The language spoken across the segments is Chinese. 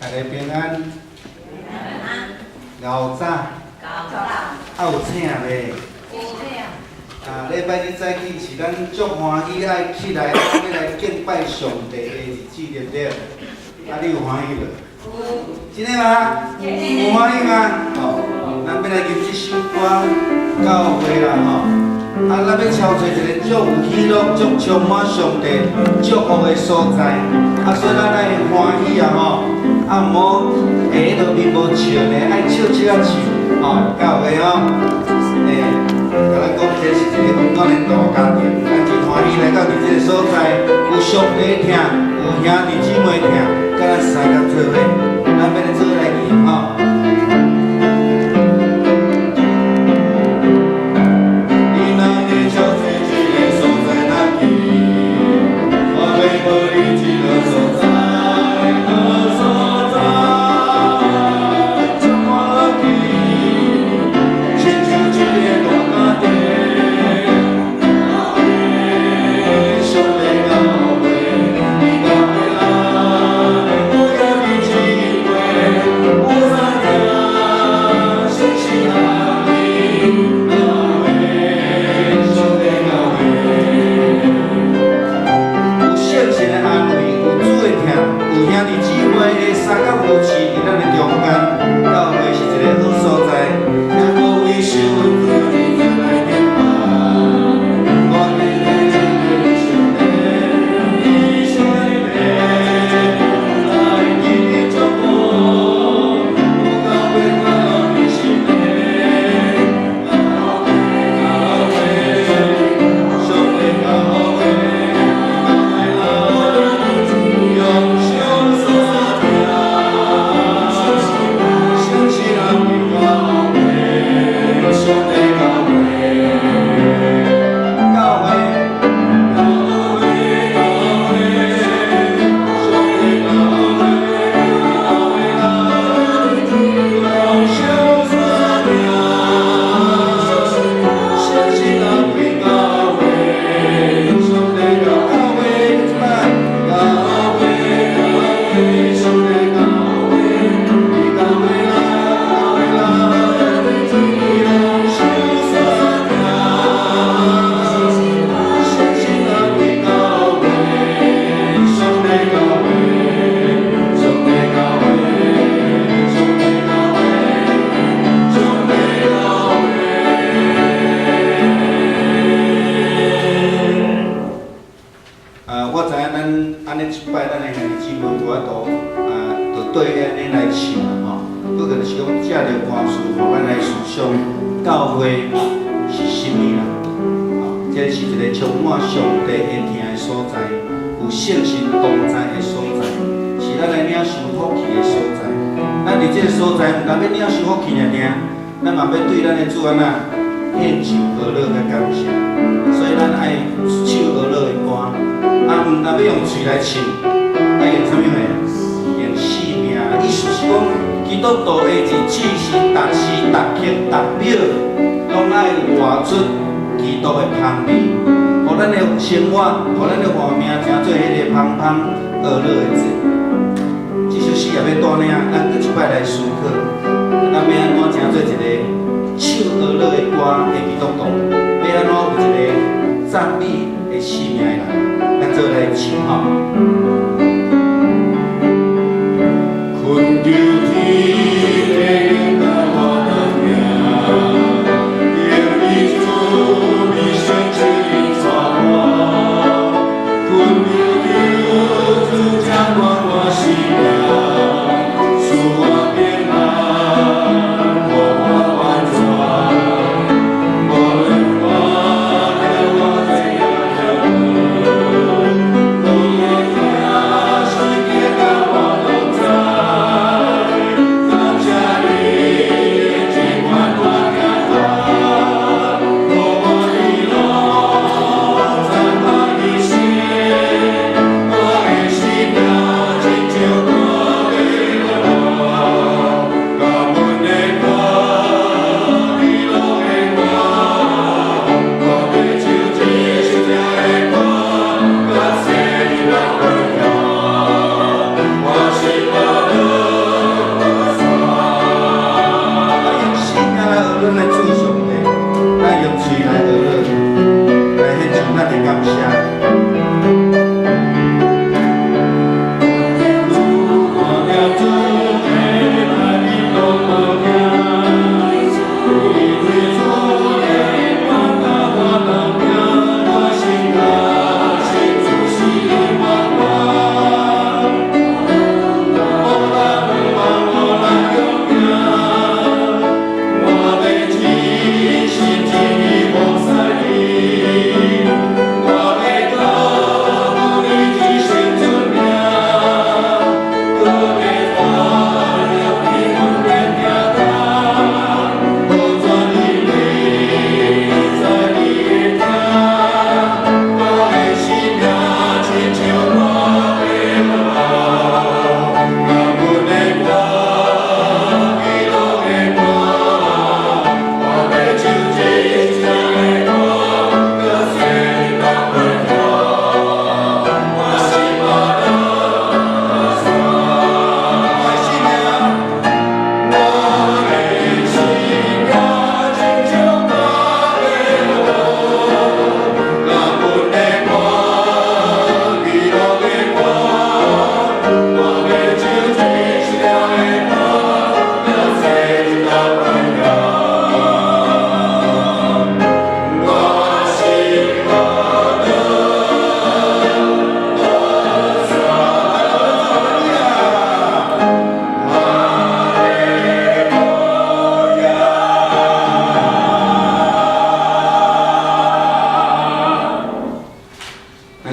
大家平安。熬早，还有请咧。礼拜日早起是咱足欢喜爱起来，要来敬拜上帝的日子对不对？你有欢喜无？真的吗？有欢喜吗？咱要来吟这首歌，到会啦咱要超找一个足有喜乐、足充满上帝祝福的所在，所以咱爱欢喜毋好下落面无笑咧，爱笑笑啊笑，到位甲咱讲这是一个温暖的大家庭，咱真欢喜来到伫这个所在，有上帝听，有兄弟姊妹听，甲咱三个做伙，咱要来做来念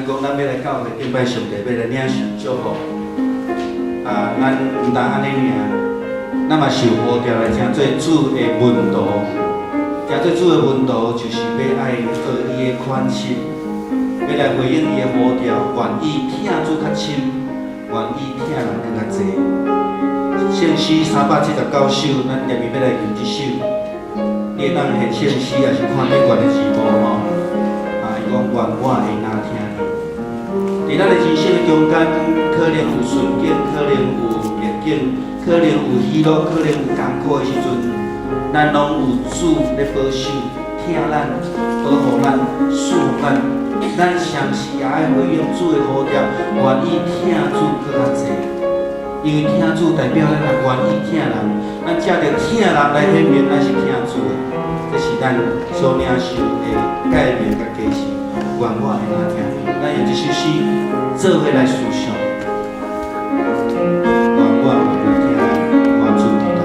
讲咱要来教会敬拜上帝，要来领受祝福。咱毋通安尼尔，咱嘛受呼召来正做主的门徒。正做主的门徒，就是要爱做伊的款式，要来回应伊的呼召，愿意听主较深，愿意听人更较济。圣诗379首，咱下面要来吟一首。你会当献圣诗，也是看顶悬的字幕吼。伊讲愿我会哪听你。伫咱的人生的中间，可能有顺境，可能有逆境，可能有喜乐，可能有艰苦的时阵，咱拢有主咧保守，听咱，保护咱，赐福咱。咱常时也爱回应主的呼召，愿意听主搁较济。因为听主代表咱也愿意听人，咱借着听人来显明咱是听主的，这是咱所领受的改变甲启示。愿我会哪听你，咱用这首诗做伙来思想。愿我会哪听你，我主伫哪？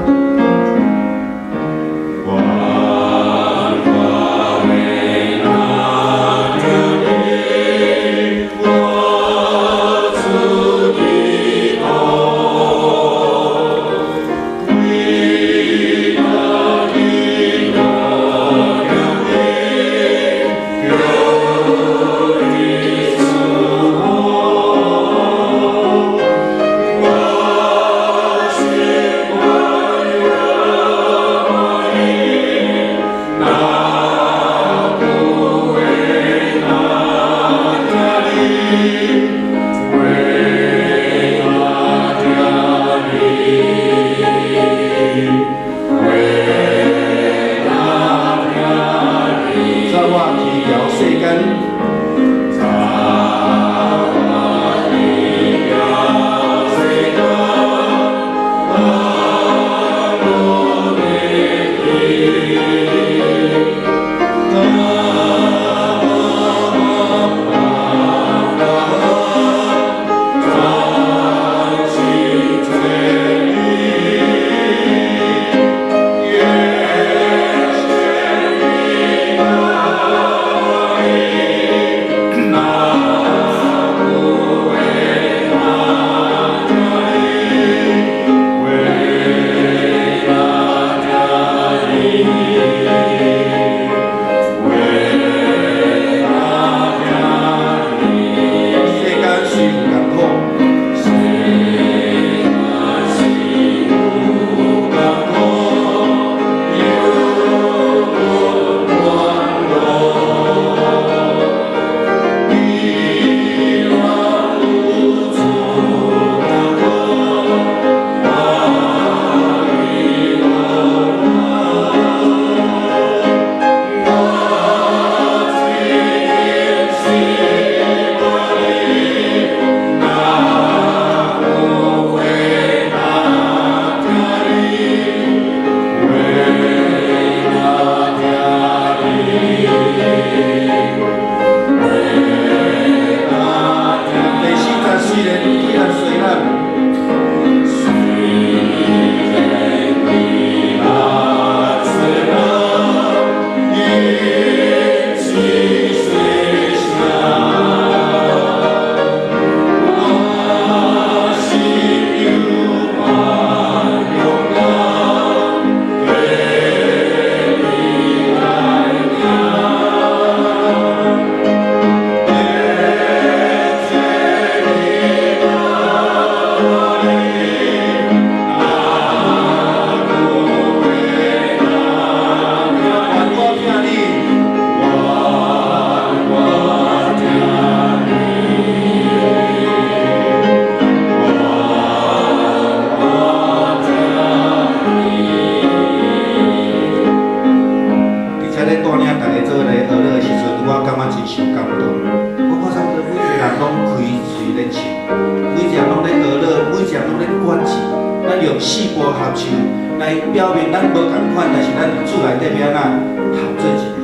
表明咱无共款，但是咱厝内底要安怎合做一个，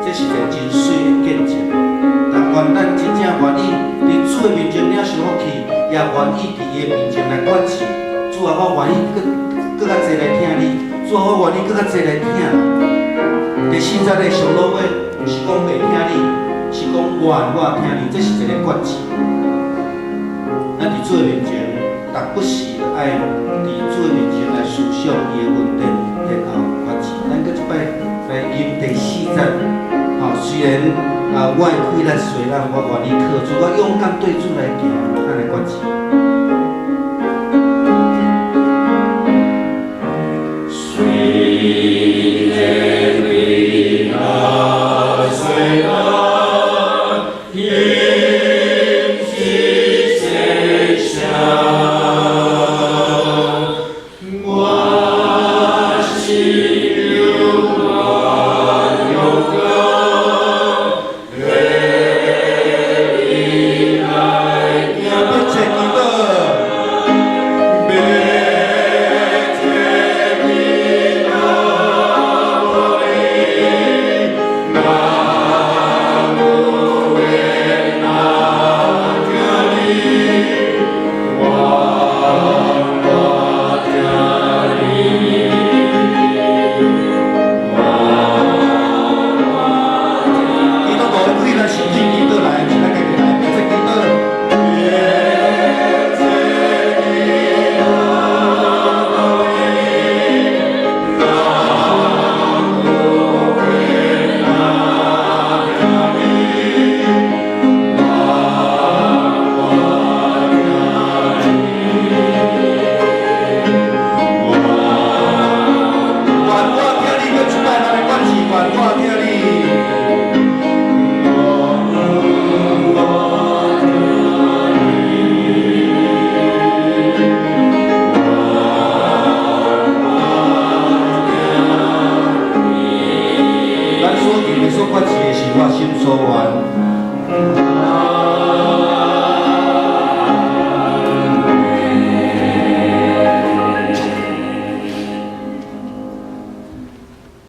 这是一个真水的见证。但愿咱真正愿意伫主的面前领受福气，也愿意伫伊的面前来管事。主啊，我愿意搁较济来听你，主啊，我愿意搁较济来听人。第四节的上落尾，毋是讲袂听你，是讲我听你，这是一个决志。咱伫主面前，逐不时爱伫主面前来思想伊的问题，然后决志。咱搁一摆来吟第4节。虽然我的困难虽然我愿意靠主，我勇敢对主来行，咱来决志。虽然你那虽然。